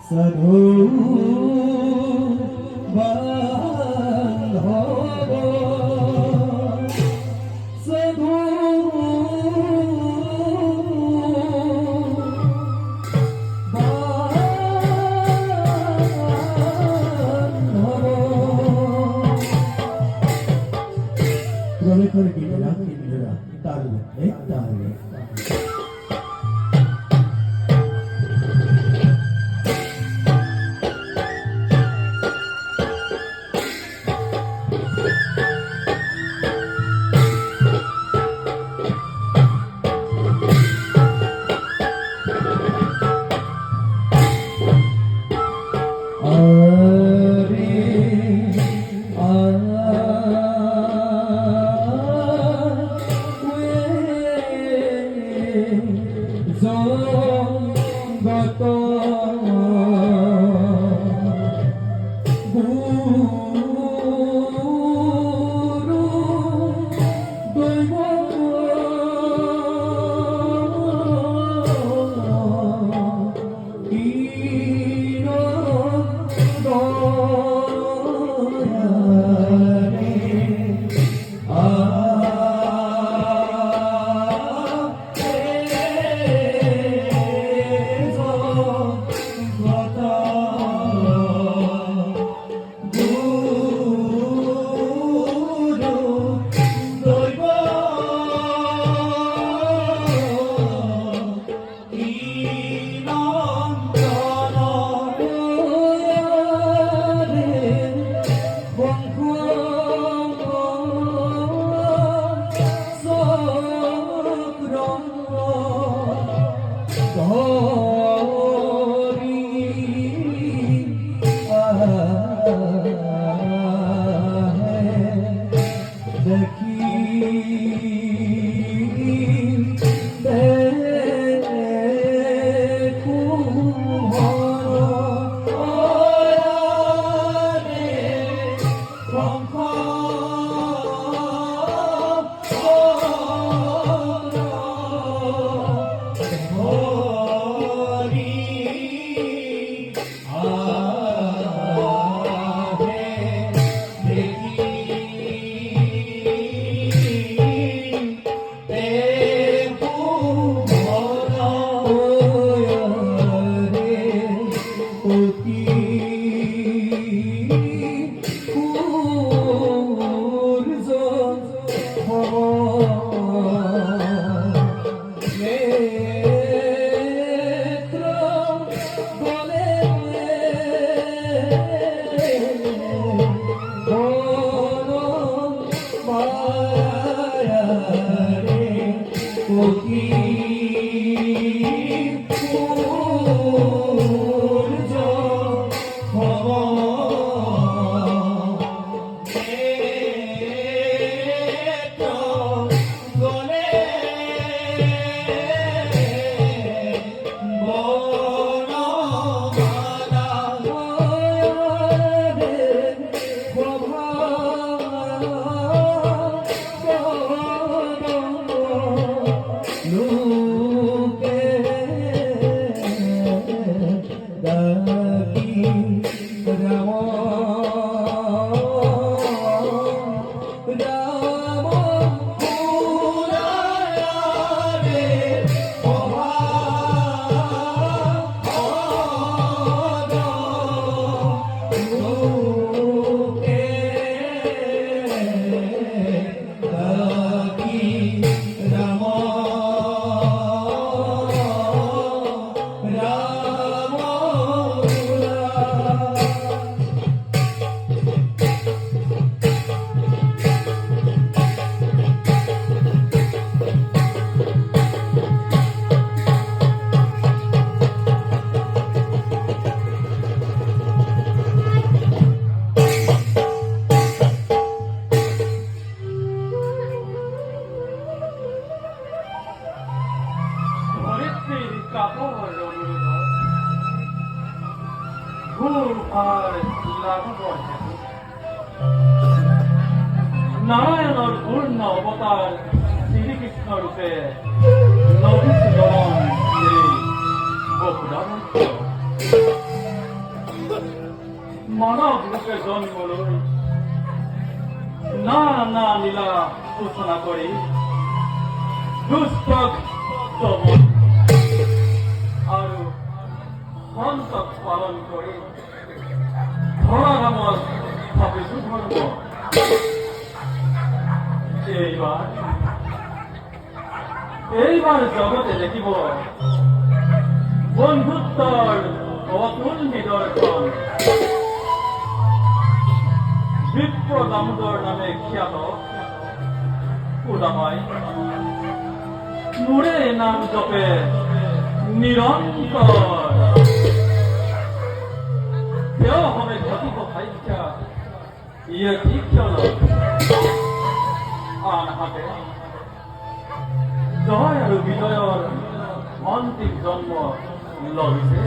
সাধু বান্ধব সাধু প্রণয় করে কিনেরা তাল তাল নারায়ণের পূর্ণ অবতার শ্রীকৃষ্ণ রূপে নবীন মানৱ ৰূপে জন্ম লৈ নানা লীলা সূচনা কৰি দুষ্টক দমন আৰু সন্তক পালন কৰি ধৰা নামত ভাবিছো ধৰ্ম এইবাৰ জগতে দেখিব বন্ধুত্বৰ অতুল নিদৰ্শন বিপ্ৰ দামোদৰ নামে খ্যাত উদামাই মোৰে নাম জপে নিৰন্তৰ তেওঁ হবে ঘটিব ভাগ্যা ইয়ে দীক্ষণ আনহাতে জয় আৰু বিজয়ৰ অন্তিম জন্ম লভিছে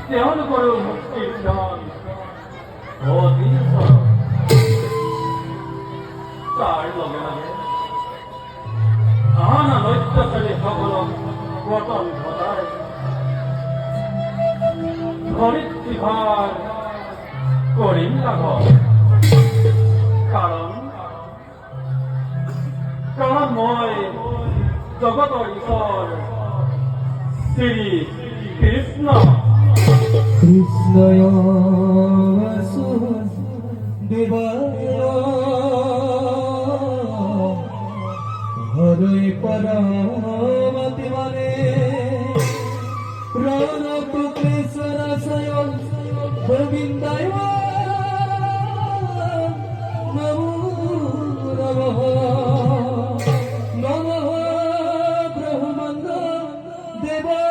তেওঁলোকৰো মুক্তিৰ ক্ষণ অতি তাৰ লগে লগে আন অত্যাচাৰী সকলক পতন ঘটাই ধৰিত্ৰীভাৰ কৰিম লাঘৱ কাৰণ মই জগতৰ ঈশ্বৰ শ্ৰী কৃষ্ণ কৃষ্ণয় বাসুদেবায় হরে পরমতি বলে প্রাণপ্রকেশরসয় গোবিন্দায় নমো নমঃ নমঃ ব্রহ্মণ্য দেবা